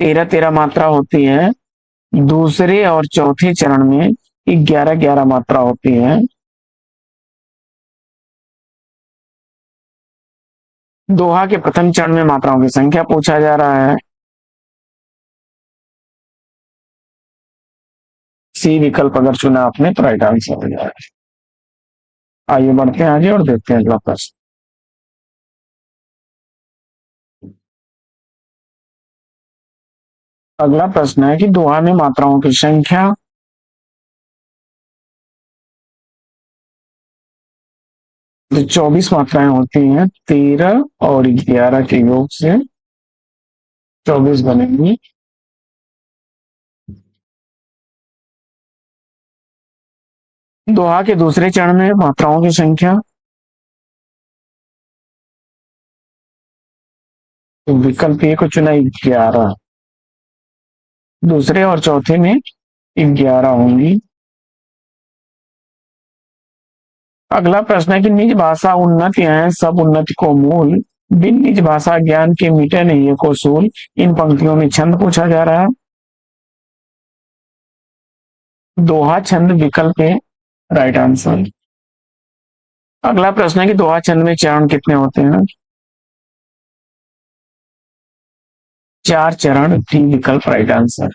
13-13 मात्रा होती है। दूसरे और चौथे चरण में 11-11 मात्रा होती है। दोहा के प्रथम चरण में मात्राओं की संख्या पूछा जा रहा है। सी विकल्प अगर चुना आपने तो राइट आंसर हो जाएगा। आइए बढ़ते हैं आगे और देखते हैं अगला प्रश्न। अगला प्रश्न है कि दोहा में मात्राओं की संख्या। तो 24 मात्राएं होती हैं, 13 और 11 के योग से 24 बनेंगी। दोहा के दूसरे चरण में मात्राओं की संख्या। तो विकल्प ए को चुना 11। दूसरे और चौथे में 11 होंगी। अगला प्रश्न है कि निज भाषा उन्नति है, सब उन्नति को मूल, बिन निज भाषा ज्ञान के मिटे नहीं है को सूल। इन पंक्तियों में छंद पूछा जा रहा है। दोहा छंद विकल्प है राइट आंसर। अगला प्रश्न है कि दोहा छंद में चरण कितने होते हैं। 4 चरण, डी विकल्प राइट आंसर।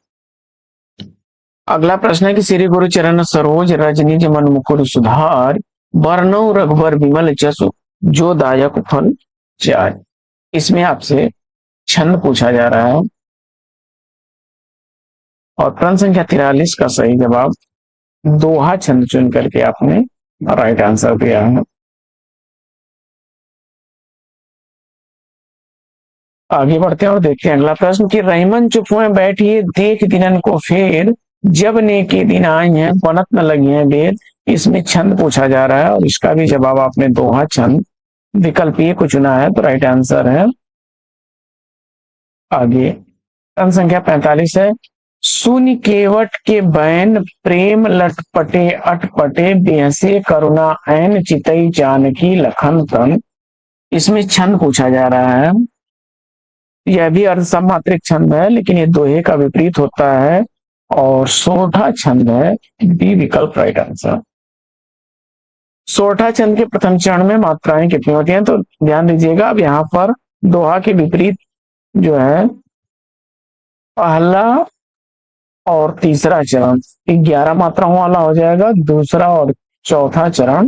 अगला प्रश्न है कि श्री गुरु चरण सरोज रजनी मन मुकुर सुधार, वर्णो रघुवर विमल जसु जो दायक फल चार। इसमें आपसे छंद पूछा जा रहा है और प्रश्न संख्या 43 का सही जवाब दोहा छंद चुन करके आपने राइट आंसर दिया है। आगे बढ़ते हैं और देखते हैं अगला प्रश्न कि रहीमन चुप हुए बैठिए देख दिनन को फेर, जब नेके दिन आए हैं बनत न लगी है बेर। इसमें छंद पूछा जा रहा है और इसका भी जवाब आपने दोहा छंद विकल्प ए को चुना है तो राइट आंसर है। आगे प्रश्न संख्या 45 है सुनि केवट के बैन प्रेम लटपटे अटपटे बेहसे करुणा ऐन चितई जानकी लखन तन। इसमें छंद पूछा जा रहा है। यह भी अर्ध सम्मात्रिक छंद है लेकिन ये दोहे का विपरीत होता है और सोठा छंद है, बी विकल्प राइट आंसर। सोठा छंद के प्रथम चरण में मात्राएं कितनी होती हैं तो ध्यान दीजिएगा। अब यहाँ पर दोहा के विपरीत जो है पहला और तीसरा चरण 11 मात्राओं वाला हो जाएगा, दूसरा और चौथा चरण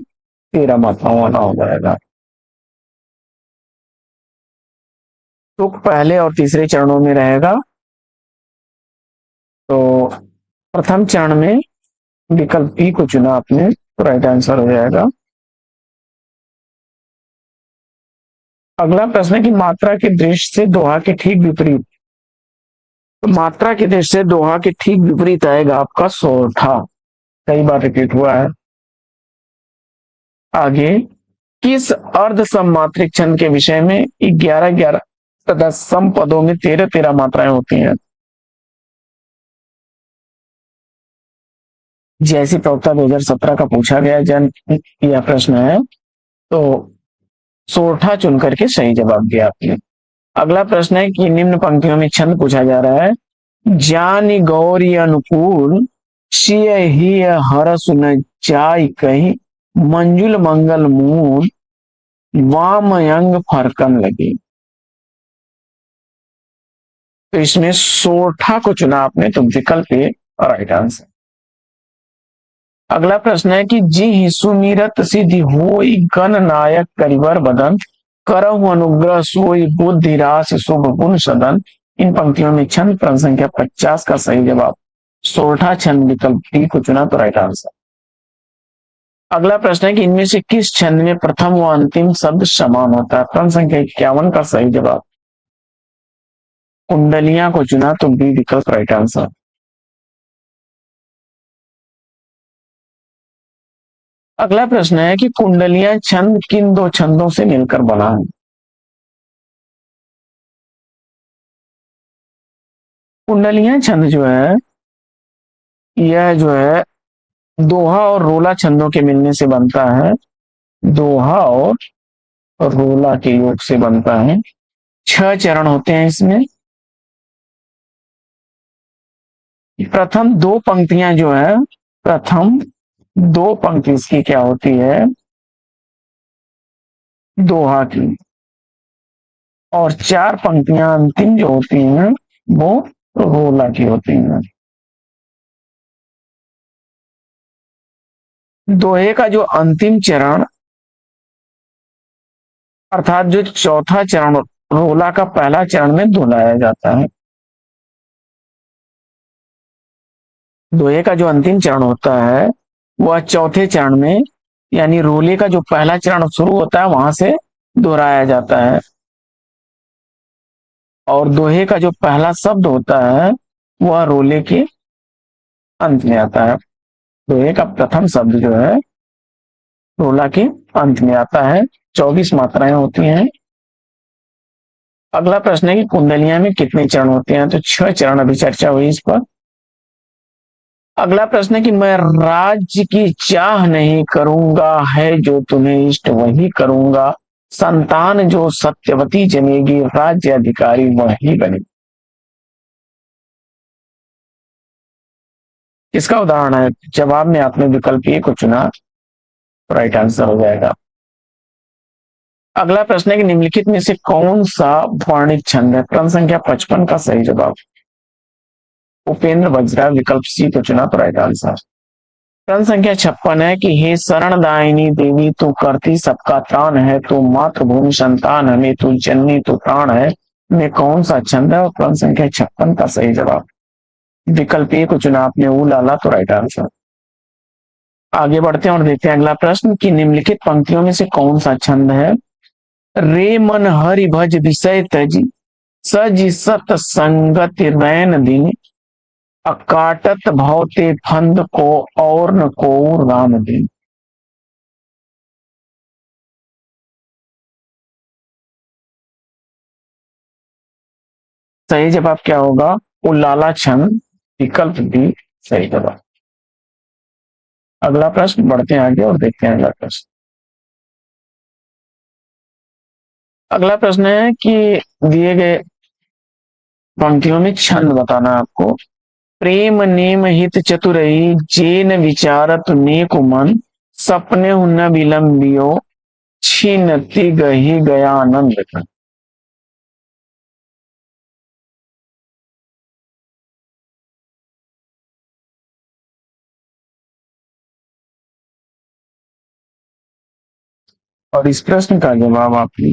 13 मात्राओं वाला हो जाएगा। तुक पहले और तीसरे चरणों में रहेगा। तो प्रथम चरण में विकल्प बी को चुना आपने तो राइट आंसर हो जाएगा। अगला प्रश्न है कि मात्रा के दृष्टि से दोहा के ठीक विपरीत। तो मात्रा के दृष्टि से दोहा के ठीक विपरीत आएगा आपका सोठा, कई बार रिपीट हुआ है। आगे किस अर्ध सम्मात्रिक छंद के विषय में 11-11 तथा सम पदों में 13-13 मात्राएं होती हैं। जैसी प्रवक्ता 2017 का पूछा गया जन यह प्रश्न है तो सोठा चुन करके सही जवाब दिया आपने। अगला प्रश्न है कि निम्न पंक्तियों में छंद पूछा जा रहा है जानी गौरी अनुकूल शिय ही हरस न जाय कही, मंजुल मंगल मूल वाम अंग फरकन लगी। तो इसमें सोठा को चुना आपने तो विकल्प ए राइट आंसर। अगला प्रश्न है कि जी ही सुमिरत सिद्धि होई गण नायक करिवर बदन, करहु अनुग्रह सोई बुद्धि रास शुभ गुण सदन। इन पंक्तियों में छंद प्रश्न संख्या 50 का सही जवाब सोठा छंद विकल्प डी को चुना तो राइट आंसर। अगला प्रश्न है कि इनमें से किस छंद में प्रथम व अंतिम शब्द समान होता है। प्रश्न संख्या 51 का सही जवाब कुंडलियां को चुना तो बी विकल्प राइट आंसर। अगला प्रश्न है कि कुंडलियां छंद किन दो छंदों से मिलकर बना है। कुंडलियां छंद जो है यह जो है दोहा और रोला छंदों के मिलने से बनता है। दोहा और रोला के योग से बनता है। 6 चरण होते हैं इसमें। प्रथम दो पंक्तियां जो है, प्रथम दो पंक्ति इसकी क्या होती है, दोहा की। और 4 पंक्तियां अंतिम जो होती हैं वो रोला की होती हैं। दोहे का जो अंतिम चरण अर्थात जो चौथा चरण रोला का पहला चरण में दोहराया जाता है। दोहे का जो अंतिम चरण होता है वह चौथे चरण में, यानी रोले का जो पहला चरण शुरू होता है वहां से दोहराया जाता है। और दोहे का जो पहला शब्द होता है वह रोले के अंत में आता है। दोहे का प्रथम शब्द जो है रोला के अंत में आता है। 24 मात्राएं होती हैं। अगला प्रश्न है कि कुंडलियां में कितने चरण होते हैं, तो 6 चरण, अभी चर्चा हुई इस पर। अगला प्रश्न है कि मैं राज्य की चाह नहीं करूंगा, है जो तुम्हें इष्ट वही करूंगा, संतान जो सत्यवती जनेगी, राज्य अधिकारी वही बनेगी। इसका उदाहरण है, जवाब में आपने विकल्प ए को चुना तो राइट आंसर हो जाएगा। अगला प्रश्न है कि निम्नलिखित में से कौन सा वर्णित छंद है, क्रम संख्या 55 का सही जवाब उपेंद्र वज्रा, विकल्प सी को चुना तो राइट आंसर। क्रम संख्या 56 है कि हे शरणदायिनी देवी, तू करती सबका त्राण है, तू मातृभूमि संतान हमें, तू जननी तू प्राण है, में कौन सा छंद है, और क्रम संख्या 56 का सही जवाब विकल्प ए को चुना आपने ऊ लाला तो राइट आंसर। आगे बढ़ते हैं और देखते हैं अगला प्रश्न कि निम्नलिखित पंक्तियों में से कौन सा छंद है। रे मन हरि भज विषय तजी, सज सत संगति रैन दिन, अकाटत भौते फंद को, और न को राम दिन। सही जवाब क्या होगा, उल्लाला छंद, विकल्प डी सही जवाब। अगला प्रश्न, बढ़ते हैं आगे और देखते हैं अगला प्रश्न। अगला प्रश्न है कि दिए गए पंक्तियों में छंद बताना है आपको। प्रेम नेम हित चतुरई, जेन विचारत नेक मन, सपने न विलंबियो, छीनती गही गया आनंद। और इस प्रश्न का जवाब आपने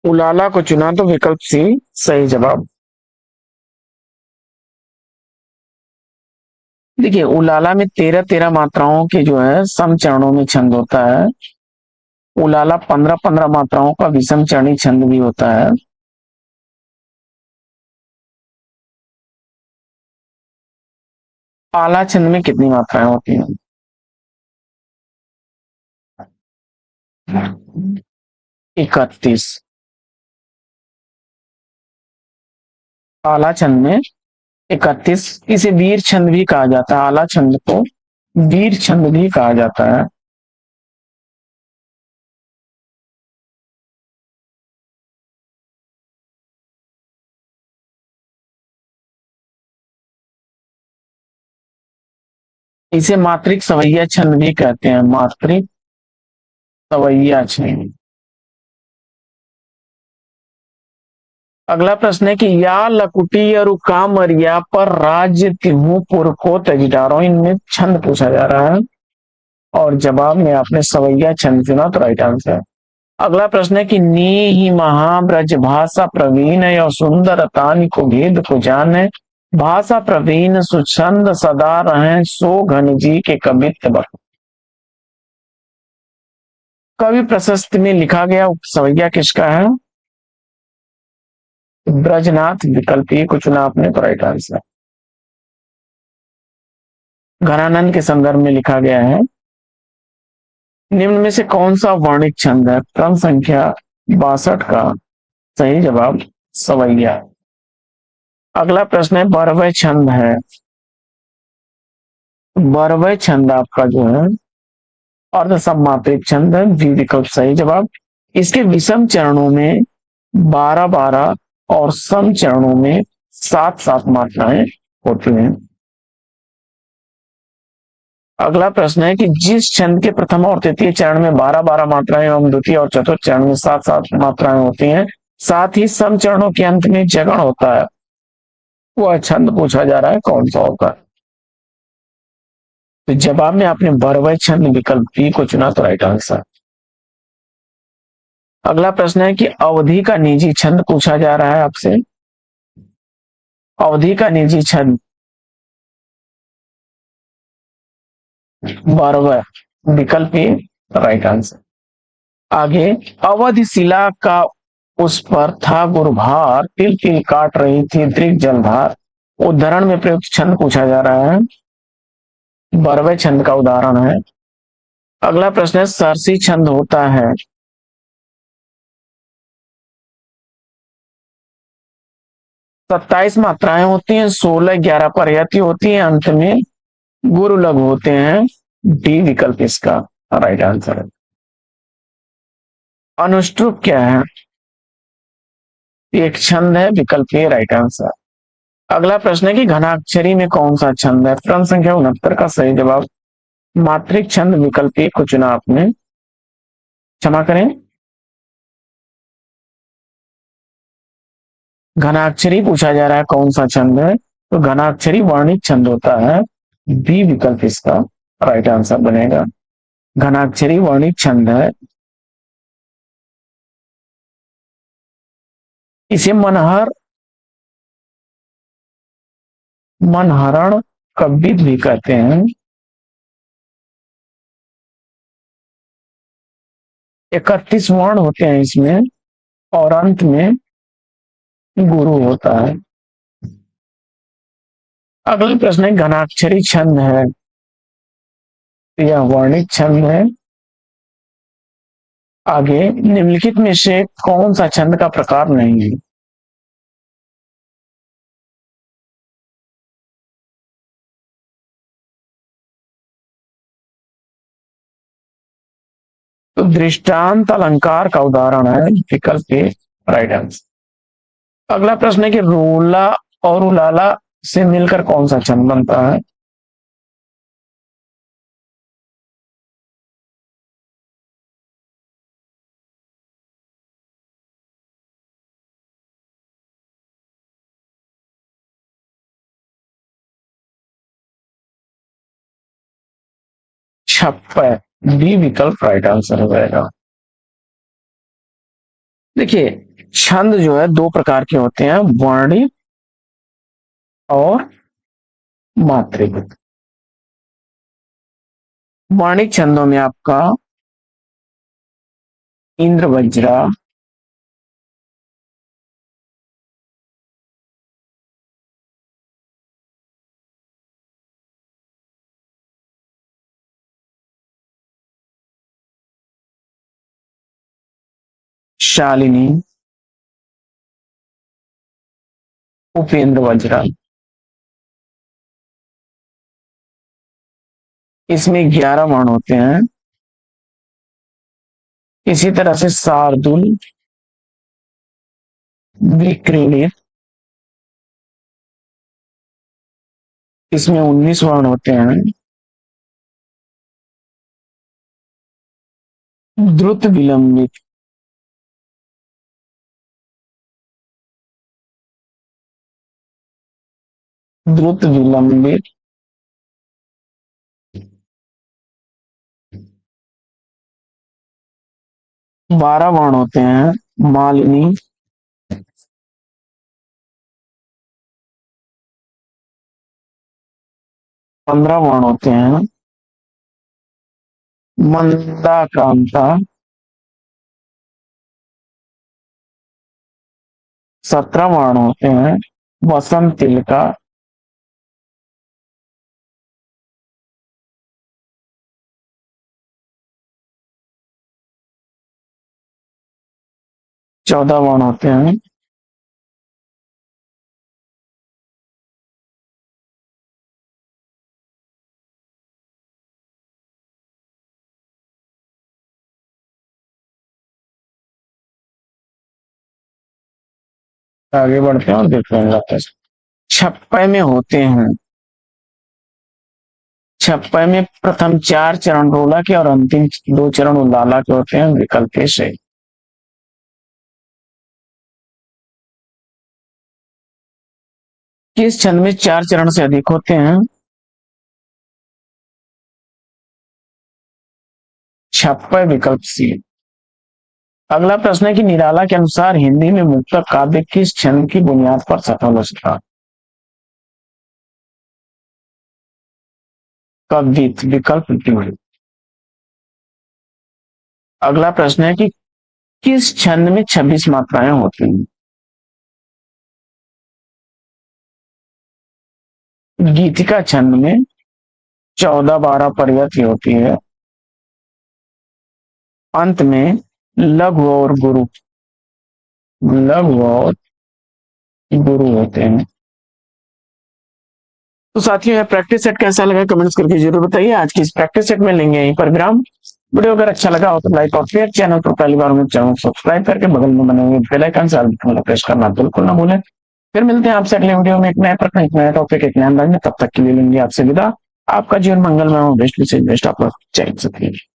उलाला को चुना तो विकल्प सी सही जवाब। देखिए उलाला में 13-13 मात्राओं के जो है सम चरणों में छंद होता है। उलाला 15-15 मात्राओं का विषम चरणी छंद भी होता है। आला छंद में कितनी मात्राएं होती हैं, 31। आला छंद में 31। इसे वीर छंद भी कहा जाता है, आला छंद को वीर छंद भी कहा जाता है। इसे मात्रिक सवैया छंद भी कहते हैं, मात्रिक सवैया छंद। अगला प्रश्न है कि या लकुटी अरु कामरिया पर राज्य तिहु पुर को तजिडारो, इनमें छंद पूछा जा रहा है और जवाब में आपने सवैया छंद चुना तो राइट आंसर। अगला प्रश्न है कि नी ही महाब्रज भाषा प्रवीण और सुंदर तानी को भेद को जाने, भाषा प्रवीण सुछंद सदा रहे, सो घन जी के कवित्व बख। कवि प्रशस्ति में लिखा गया सवैया किसका है, ब्रजनाथ, विकल्प ए को चुना आपने तो राइट आंसर। घनानंद के संदर्भ में लिखा गया है। निम्न में से कौन सा वर्णित छंद है, क्रम संख्या 62 का सही जवाब सवैया। अगला प्रश्न है बरवय छंद है, वर्वय छंद आपका जो है अर्ध समात्रिक छंद है, बी विकल्प सही जवाब। इसके विषम चरणों में 12-12 और सम चरणों में 7-7 मात्राएं होती हैं। अगला प्रश्न है कि जिस छंद के प्रथम और तृतीय चरण में 12-12 मात्राएं एवं द्वितीय और चतुर्थ चरण में 7-7 मात्राएं होती हैं, साथ ही सम चरणों के अंत में जगण होता है, वह छंद पूछा जा रहा है कौन सा होगा। तो जवाब में आपने वर्वय छंद विकल्प बी को चुना, तो राइट आंसर। अगला प्रश्न है कि अवधि का निजी छंद पूछा जा रहा है आपसे। अवधि का निजी छंद वर्वय विकल्प ए राइट आंसर। आगे, अवधि शिला का उस पर था गुरुभार, तिल तिल काट रही थी दृग जलधार, उदाहरण में प्रयुक्त छंद पूछा जा रहा है, वर्वय छंद का उदाहरण है। अगला प्रश्न है सरसी छंद होता है 27 मात्राएं होती हैं, 16-11 परयति होती है, अंत में गुरु लघु होते हैं, डी विकल्प इसका राइट आंसर है। अनुष्टुप क्या है? एक छंद है, विकल्प ए राइट आंसर। अगला प्रश्न है कि घनाक्षरी में कौन सा छंद है? क्रम संख्या 69 का सही जवाब मात्रिक छंद विकल्प ए को चुना आपने, क्षमा करें, घनाक्षरी पूछा जा रहा है कौन सा छंद है, तो घनाक्षरी वर्णित छंद होता है, बी विकल्प इसका राइट आंसर बनेगा। घनाक्षरी वर्णित छंद है। इसे मनहरण कव्वित भी कहते हैं। 31 वर्ण होते हैं इसमें और अंत में गुरु होता है। अगला प्रश्न है घनाक्षरी छंद है, यह वर्णित छंद है। आगे, निम्नलिखित में से कौन सा छंद का प्रकार नहीं है? तो दृष्टांत अलंकार का उदाहरण है, विकल्प के राइट आंसर। अगला प्रश्न है कि रोला और उलाला से मिलकर कौन सा छंद बनता है? छप्पय, बी विकल्प राइट आंसर हो जाएगा। देखिए, छंद जो है दो प्रकार के होते हैं, वर्णित और मात्रिक। वर्णित छंदों में आपका इंद्र वज्रा, शालिनी, उपेंद्र वज्रा, इसमें 11 वर्ण होते हैं। इसी तरह से शार्दुल, विक्रीडित, इसमें 19 वर्ण होते हैं। द्रुत विलंबित, द्रुत विलंबित 12 वर्ण होते हैं। मालिनी, 15 वर्ण होते हैं। मंदाक्रांता, 17 वर्ण होते हैं। वसंत तिलका, चौदह वर्ण होते हैं। आगे बढ़ते हैं और देखते हैं अगला प्रश्न। छप्पय में होते हैं। छप्पय में प्रथम 4 चरण रोला के और अंतिम 2 चरण उलाला के होते हैं। विकल्प ए सही। किस छंद में 4 चरण से अधिक होते हैं? छप्पय विकल्प सी। अगला प्रश्न है कि निराला के अनुसार हिंदी में मुक्तक काव्य किस छंद की बुनियाद पर सफल हो सका? कवित विकल्प डी। अगला प्रश्न है कि किस छंद में 26 मात्राएं होती हैं? गीतिका छंद में 14-12 परियति होती है। अंत में लघु और गुरु, लघु और गुरु होते हैं। तो साथियों यह प्रैक्टिस सेट कैसा लगा कमेंट्स करके जरूर बताइए। आज की इस प्रैक्टिस सेट में लेंगे यहीं पर विराम। वीडियो अगर अच्छा लगा हो तो लाइक और शेयर, चैनल पर पहली बार में चैनल सब्सक्राइब करके बगल में बने हुए बेल आइकन से प्रेस करना बिल्कुल ना भूलें। फिर मिलते हैं आपसे अगले वीडियो में एक नए प्रश्न, एक नया टॉपिक, एक नया अंदाज में। तब तक के लिए लेंगे आपसे विदा। आपका जीवन मंगलमय हो, बेस्ट से बेस्ट आप लोग। जय हिंद।